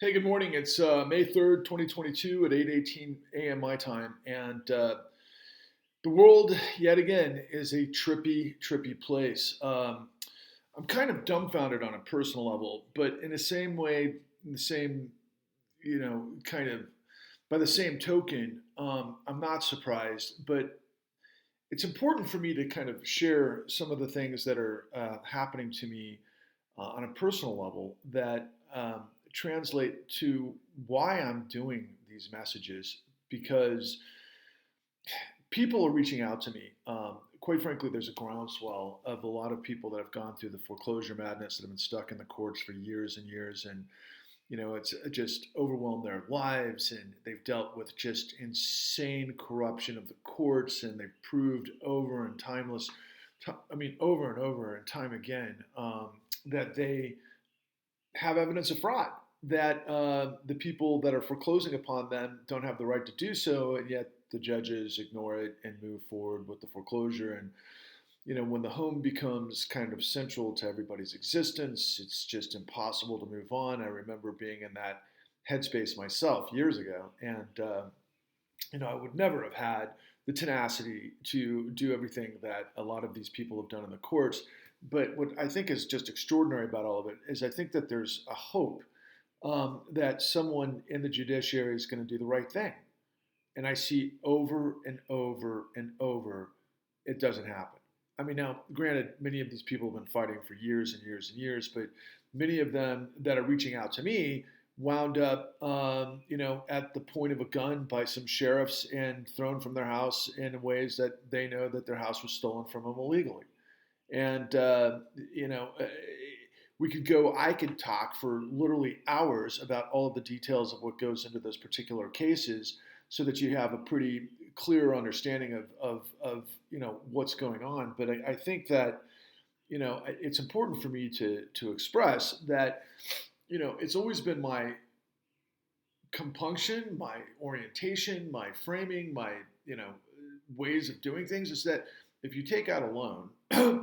Hey, good morning. It's May 3rd, 2022 at 8:18 a.m. my time. And the world, yet again, is a trippy, trippy place. I'm kind of dumbfounded on a personal level, but in the same way, in the same, kind of by the same token, I'm not surprised. But it's important for me to kind of share some of the things that are happening to me on a personal level that translate to why I'm doing these messages because people are reaching out to me. Quite frankly, there's a groundswell of a lot of people that have gone through the foreclosure madness that have been stuck in the courts for years and years, and it's just overwhelmed their lives, and they've dealt with just insane corruption of the courts, and they've proved over and over and over and time again that they have evidence of fraud, that the people that are foreclosing upon them don't have the right to do so, and yet the judges ignore it and move forward with the foreclosure. And when the home becomes kind of central to everybody's existence, it's just impossible to move on. I remember being in that headspace myself years ago, and I would never have had the tenacity to do everything that a lot of these people have done in the courts. But what I think is just extraordinary about all of it is I think that there's a hope that someone in the judiciary is going to do the right thing. And I see over and over and over, it doesn't happen. I mean, now, granted, many of these people have been fighting for years and years and years, but many of them that are reaching out to me wound up, at the point of a gun by some sheriffs and thrown from their house in ways that they know that their house was stolen from them illegally. And, I could talk for literally hours about all of the details of what goes into those particular cases so that you have a pretty clear understanding of what's going on. But I think that, it's important for me to express that, it's always been my compunction, my orientation, my framing, my, ways of doing things is that if you take out a loan,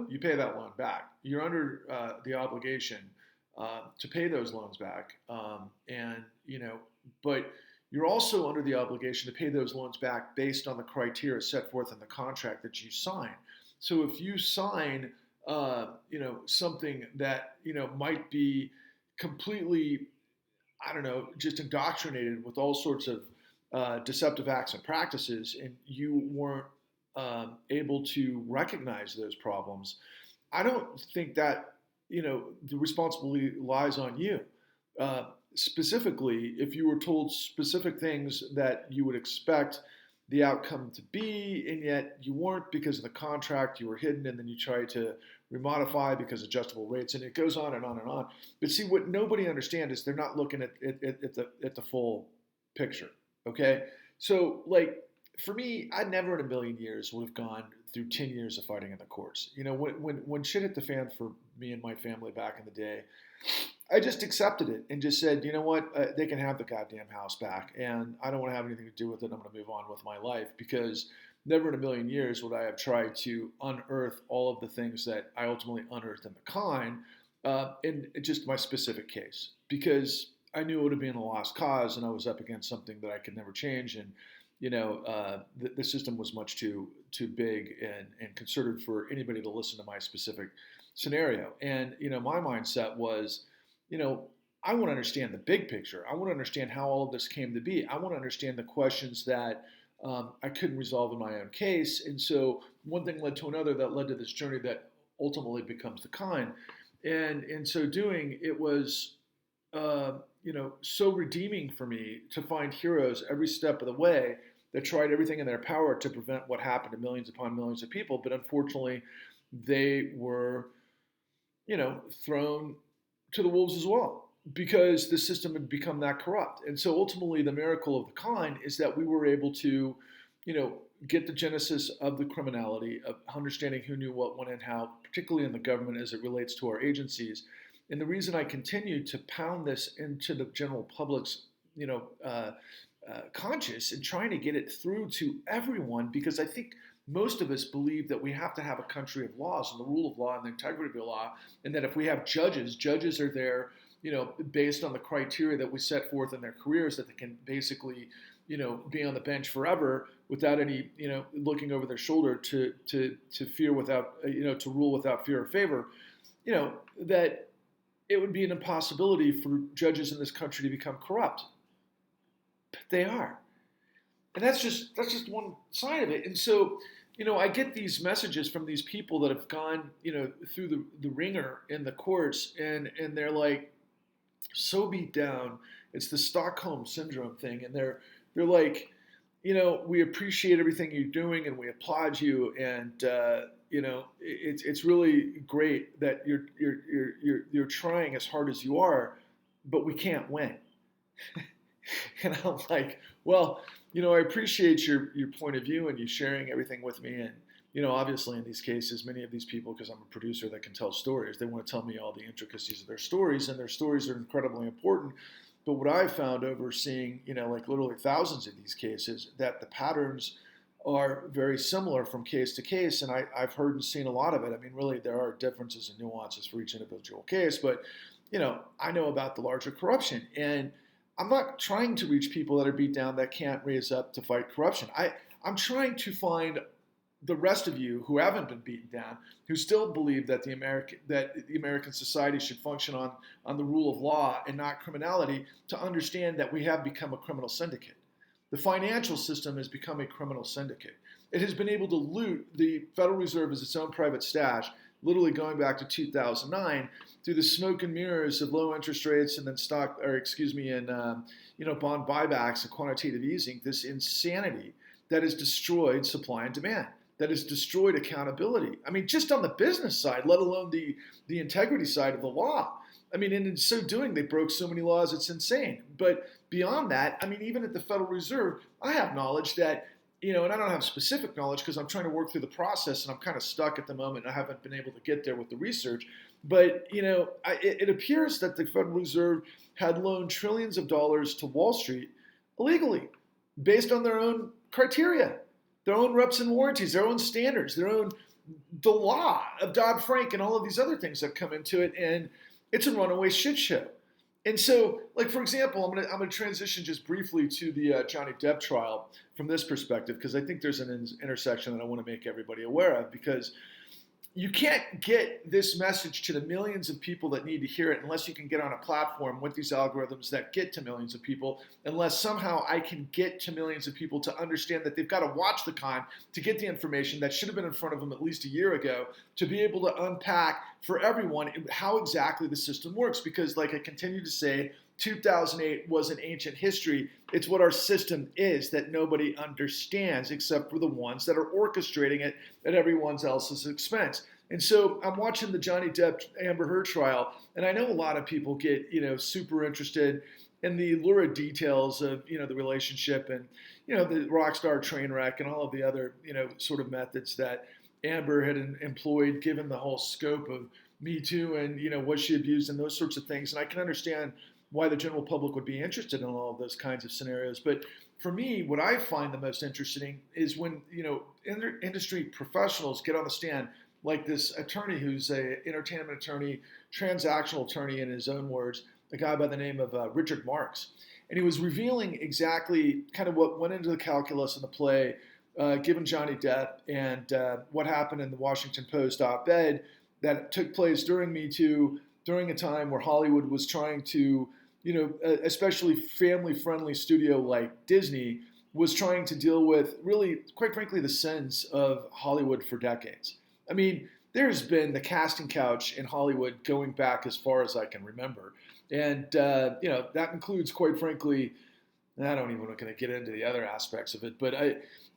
you pay that loan back. You're under the obligation to pay those loans back, but you're also under the obligation to pay those loans back based on the criteria set forth in the contract that you sign. So if you sign, something that might be completely, I don't know, just indoctrinated with all sorts of deceptive acts and practices, and you weren't able to recognize those problems, I don't think that the responsibility lies on you. Specifically, if you were told specific things that you would expect the outcome to be, and yet you weren't because of the contract, you were hidden, and then you try to remodify because adjustable rates, and it goes on and on and on. But see, what nobody understands is they're not looking at the full picture. Okay, so like for me, I never in a million years would have gone through 10 years of fighting in the courts. When shit hit the fan for me and my family back in the day, I just accepted it and just said, you know what, they can have the goddamn house back, and I don't want to have anything to do with it. I'm going to move on with my life, because never in a million years would I have tried to unearth all of the things that I ultimately unearthed in the con in just my specific case, because I knew it would have been a lost cause, and I was up against something that I could never change, and the system was much too big and concerted for anybody to listen to my specific scenario. And my mindset was, I want to understand the big picture. I want to understand how all of this came to be. I want to understand the questions that I couldn't resolve in my own case. And so one thing led to another that led to this journey that ultimately becomes the kind. And in so doing, it was so redeeming for me to find heroes every step of the way that tried everything in their power to prevent what happened to millions upon millions of people. But unfortunately, they were, thrown to the wolves as well, because the system had become that corrupt. And so ultimately, the miracle of the kind is that we were able to, get the genesis of the criminality, of understanding who knew what, when, and how, particularly in the government as it relates to our agencies. And the reason I continue to pound this into the general public's, conscious and trying to get it through to everyone, because I think most of us believe that we have to have a country of laws and the rule of law and the integrity of the law, and that if we have judges are there based on the criteria that we set forth in their careers, that they can basically, be on the bench forever without any, looking over their shoulder to fear without, to rule without fear or favor, that it would be an impossibility for judges in this country to become corrupt. But they are. And that's just one side of it. And so, I get these messages from these people that have gone, through the ringer in the courts, and they're like so beat down. It's the Stockholm syndrome thing, and they're like, we appreciate everything you're doing, and we applaud you, and it's really great that you're trying as hard as you are, but we can't win. And I'm like, well, I appreciate your point of view and you sharing everything with me. And, obviously in these cases, many of these people, because I'm a producer that can tell stories, they want to tell me all the intricacies of their stories, and their stories are incredibly important. But what I've found overseeing, like literally thousands of these cases, that the patterns are very similar from case to case. And I've heard and seen a lot of it. I mean, really, there are differences and nuances for each individual case. But, I know about the larger corruption. And I'm not trying to reach people that are beat down that can't raise up to fight corruption. I'm trying to find the rest of you who haven't been beaten down, who still believe that the American society should function on the rule of law and not criminality, to understand that we have become a criminal syndicate. The financial system has become a criminal syndicate. It has been able to loot the Federal Reserve as its own private stash, literally going back to 2009, through the smoke and mirrors of low interest rates and then bond buybacks and quantitative easing. This insanity that has destroyed supply and demand, that has destroyed accountability. I mean, just on the business side, let alone the integrity side of the law. I mean, and in so doing, they broke so many laws, it's insane. But beyond that, I mean, even at the Federal Reserve, I have knowledge that, and I don't have specific knowledge because I'm trying to work through the process and I'm kind of stuck at the moment. I haven't been able to get there with the research. But, it appears that the Federal Reserve had loaned trillions of dollars to Wall Street illegally, based on their own criteria, their own reps and warranties, their own standards, the law of Dodd-Frank and all of these other things that come into it. And it's a runaway shit show. And so, like, for example, I'm gonna transition just briefly to the Johnny Depp trial from this perspective, because I think there's an intersection that I want to make everybody aware of, because you can't get this message to the millions of people that need to hear it unless you can get on a platform with these algorithms that get to millions of people, unless somehow I can get to millions of people to understand that they've got to watch the con to get the information that should have been in front of them at least a year ago, to be able to unpack for everyone how exactly the system works. Because, like I continue to say, 2008 was an ancient history. It's what our system is that nobody understands except for the ones that are orchestrating it at everyone else's expense. And so I'm watching the Johnny Depp Amber Heard trial, and I know a lot of people get, super interested in the lurid details of, the relationship and, the rock star train wreck and all of the other, sort of methods that Amber had employed, given the whole scope of Me Too and, what she abused and those sorts of things. And I can understand why the general public would be interested in all of those kinds of scenarios. But for me, what I find the most interesting is when, industry professionals get on the stand, like this attorney who's a entertainment attorney, transactional attorney in his own words, a guy by the name of Richard Marks. And he was revealing exactly kind of what went into the calculus in the play, given Johnny Depp, and what happened in the Washington Post op-ed that took place during Me Too, during a time where Hollywood was trying to, especially family-friendly studio like Disney, was trying to deal with, really, quite frankly, the sins of Hollywood for decades. I mean, there's been the casting couch in Hollywood going back as far as I can remember. And, that includes, quite frankly, I don't even want to get into the other aspects of it, but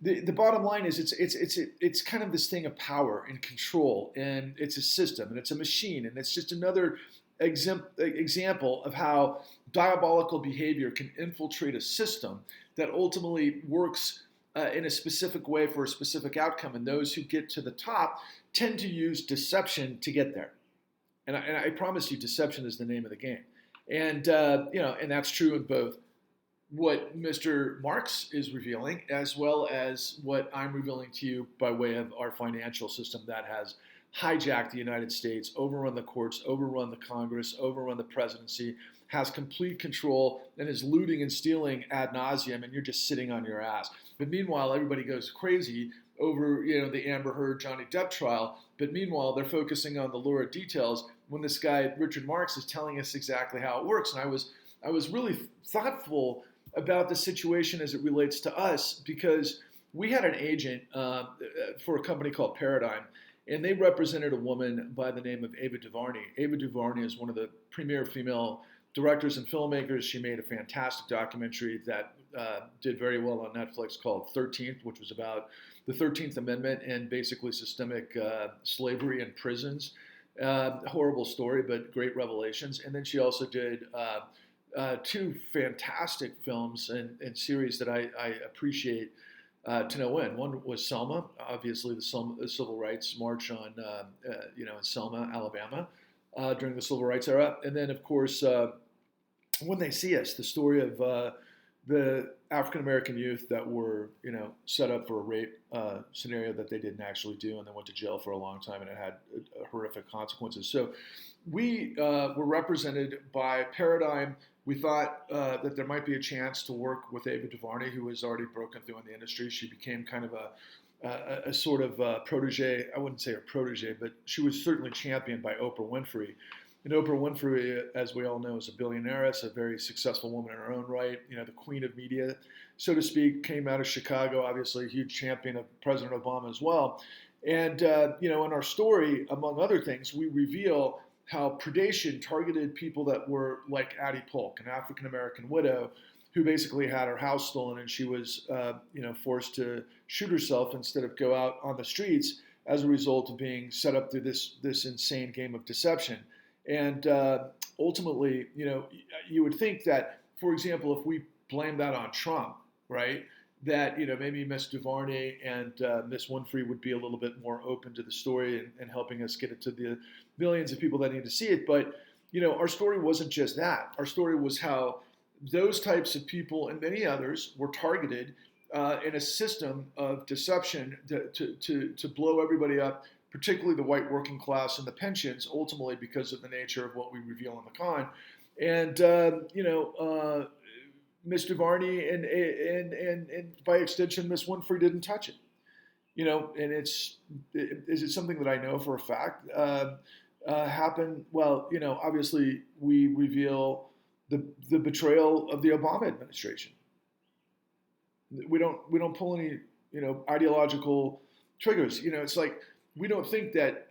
the bottom line is it's kind of this thing of power and control, and it's a system, and it's a machine, and it's just another example of how diabolical behavior can infiltrate a system that ultimately works in a specific way for a specific outcome, and those who get to the top tend to use deception to get there. And I promise you, deception is the name of the game. And and that's true in both what Mr. Marks is revealing, as well as what I'm revealing to you by way of our financial system that has hijacked the United States, overrun the courts, overrun the Congress, overrun the presidency, has complete control, and is looting and stealing ad nauseum, and you're just sitting on your ass. But meanwhile, everybody goes crazy over the Amber Heard Johnny Depp trial. But meanwhile, they're focusing on the lurid details when this guy Richard Marx is telling us exactly how it works. And I was really thoughtful about the situation as it relates to us, because we had an agent for a company called Paradigm, and they represented a woman by the name of Ava DuVernay. Ava DuVernay is one of the premier female directors and filmmakers. She made a fantastic documentary that did very well on Netflix called 13th, which was about the 13th Amendment and basically systemic slavery in prisons. Horrible story, but great revelations. And then she also did two fantastic films and series that I appreciate to no end. One was Selma, obviously the civil rights march on, in Selma, Alabama, during the civil rights era. And then, of course, When They See Us, the story of the African-American youth that were, set up for a rape scenario that they didn't actually do, and then went to jail for a long time, and it had horrific consequences. So we were represented by Paradigm. We thought that there might be a chance to work with Ava DuVernay, who has already broken through in the industry. She became kind of a sort of protege. I wouldn't say a protege, but she was certainly championed by Oprah Winfrey. And Oprah Winfrey, as we all know, is a billionairess, a very successful woman in her own right, the queen of media, so to speak, came out of Chicago, obviously a huge champion of President Obama as well. And, in our story, among other things, we reveal how predation targeted people that were like Addie Polk, an African-American widow who basically had her house stolen, and she was, forced to shoot herself instead of go out on the streets as a result of being set up through this insane game of deception. And ultimately, you would think that, for example, if we blame that on Trump, right, that, maybe Miss DuVernay and Miss Winfrey would be a little bit more open to the story and helping us get it to the millions of people that need to see it. But, our story wasn't just that. Our story was how those types of people and many others were targeted in a system of deception to blow everybody up, particularly the white working class and the pensions, ultimately because of the nature of what we reveal in the con. And, Ms. DuVernay and by extension, Ms. Winfrey didn't touch it. And is it something that I know for a fact happened? Well, obviously we reveal the betrayal of the Obama administration. We don't pull any, ideological triggers. It's like, we don't think that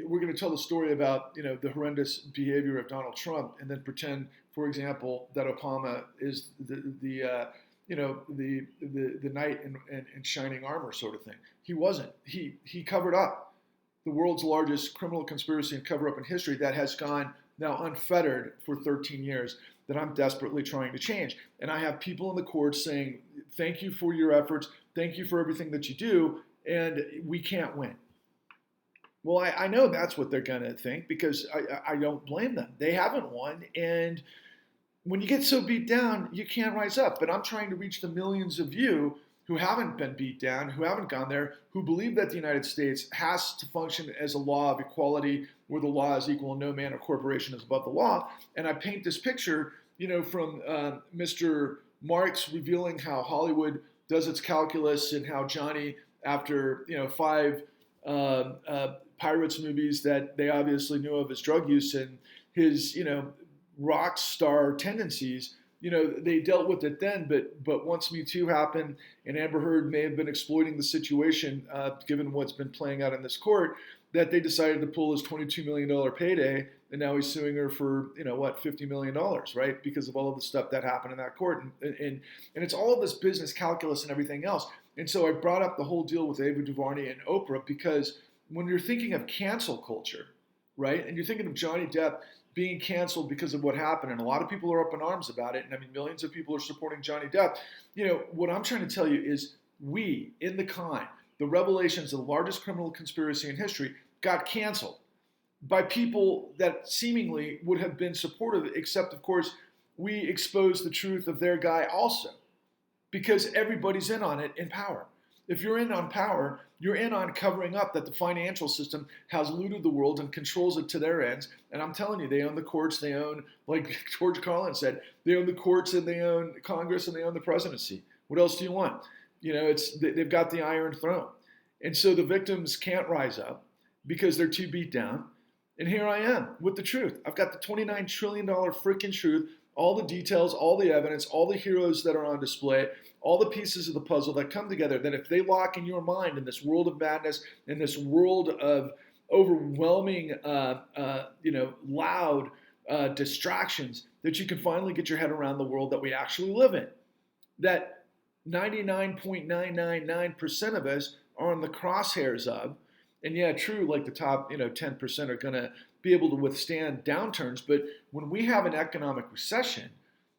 we're going to tell the story about, the horrendous behavior of Donald Trump and then pretend, for example, that Obama is the knight in shining armor sort of thing. He wasn't. He covered up the world's largest criminal conspiracy and cover up in history that has gone now unfettered for 13 years that I'm desperately trying to change. And I have people in the courts saying, thank you for your efforts. Thank you for everything that you do. And we can't win. Well, I know that's what they're going to think, because I don't blame them. They haven't won. And when you get so beat down, you can't rise up. But I'm trying to reach the millions of you who haven't been beat down, who haven't gone there, who believe that the United States has to function as a law of equality where the law is equal and no man or corporation is above the law. And I paint this picture, from Mr. Marx revealing how Hollywood does its calculus and how Johnny, after, 5 Pirates movies that they obviously knew of his drug use and his, rock star tendencies, they dealt with it then. But once Me Too happened and Amber Heard may have been exploiting the situation, given what's been playing out in this court, that they decided to pull his $22 million payday, and now he's suing her for, $50 million, right? Because of all of the stuff that happened in that court. And it's all of this business calculus and everything else. And so I brought up the whole deal with Ava DuVernay and Oprah because when you're thinking of cancel culture, right, and you're thinking of Johnny Depp being canceled because of what happened, and a lot of people are up in arms about it, and I mean, millions of people are supporting Johnny Depp, what I'm trying to tell you is we, in the con, the revelations of the largest criminal conspiracy in history, got canceled by people that seemingly would have been supportive, except, of course, we exposed the truth of their guy also, because everybody's in on it in power. If you're in on power, you're in on covering up that the financial system has looted the world and controls it to their ends. And I'm telling you, they own the courts, they own, like George Carlin said, they own the courts and they own Congress and they own the presidency. What else do you want? They've got the Iron Throne. And so the victims can't rise up because they're too beat down. And here I am with the truth. I've got the $29 trillion freaking truth, all the details, all the evidence, all the heroes that are on display, all the pieces of the puzzle that come together, that if they lock in your mind in this world of madness, in this world of overwhelming, loud distractions, that you can finally get your head around the world that we actually live in. That 99.999% of us are on the crosshairs of. And yeah, true, like the top 10% are going to be able to withstand downturns. But when we have an economic recession,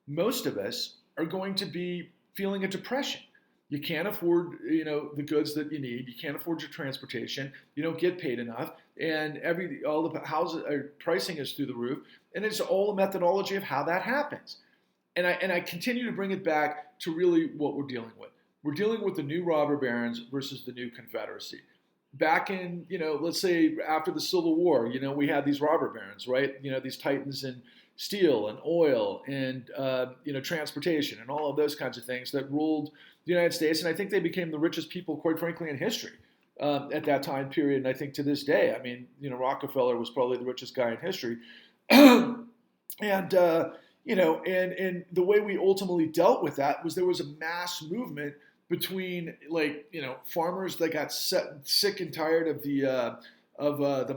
most of us are going to be feeling a depression. You can't afford the goods that you need. You can't afford your transportation. You don't get paid enough, and all the houses pricing is through the roof. And it's all a methodology of how that happens. And I continue to bring it back to really what we're dealing with. We're dealing with the new robber barons versus the new Confederacy. Back in, let's say after the Civil War, we had these robber barons, right? These titans in steel and oil and, transportation and all of those kinds of things that ruled the United States. And I think they became the richest people, quite frankly, in history at that time period. And I think to this day, Rockefeller was probably the richest guy in history. And the way we ultimately dealt with that was there was a mass movement between farmers that got sick and tired of the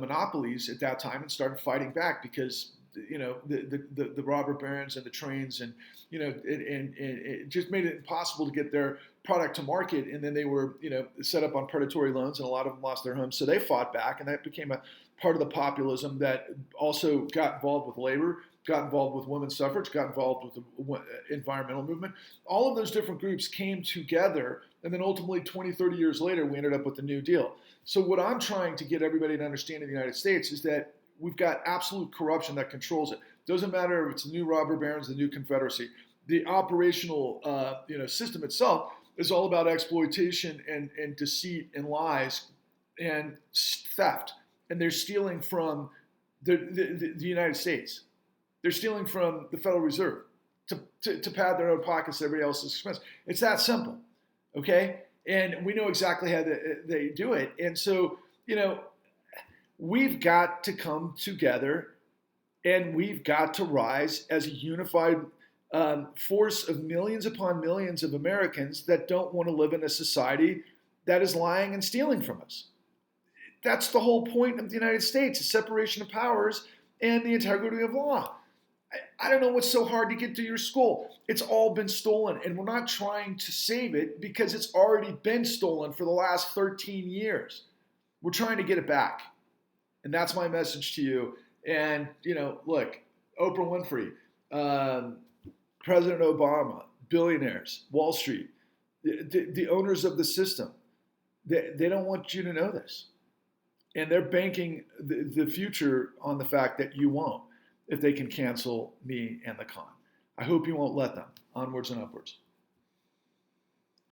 monopolies at that time and started fighting back because the robber barons and the trains and it just made it impossible to get their product to market, and then they were set up on predatory loans, and a lot of them lost their homes, so they fought back, and that became a part of the populism that also got involved with labor, got involved with women's suffrage, got involved with the environmental movement. All of those different groups came together, and then ultimately 20, 30 years later, we ended up with the New Deal. So what I'm trying to get everybody to understand in the United States is that we've got absolute corruption that controls it. Doesn't matter if it's the new robber barons, the new Confederacy. The operational system itself is all about exploitation and deceit and lies and theft. And they're stealing from the United States. They're stealing from the Federal Reserve to pad their own pockets at everybody else's expense. It's that simple, okay? And we know exactly how they do it. And so, we've got to come together and we've got to rise as a unified force of millions upon millions of Americans that don't want to live in a society that is lying and stealing from us. That's the whole point of the United States, is separation of powers and the integrity of law. I don't know what's so hard to get to your school. It's all been stolen, and we're not trying to save it because it's already been stolen for the last 13 years. We're trying to get it back. And that's my message to you. And, look, Oprah Winfrey, President Obama, billionaires, Wall Street, the owners of the system, they don't want you to know this. And they're banking the future on the fact that you won't, if they can cancel me and the con. I hope you won't let them. Onwards and upwards.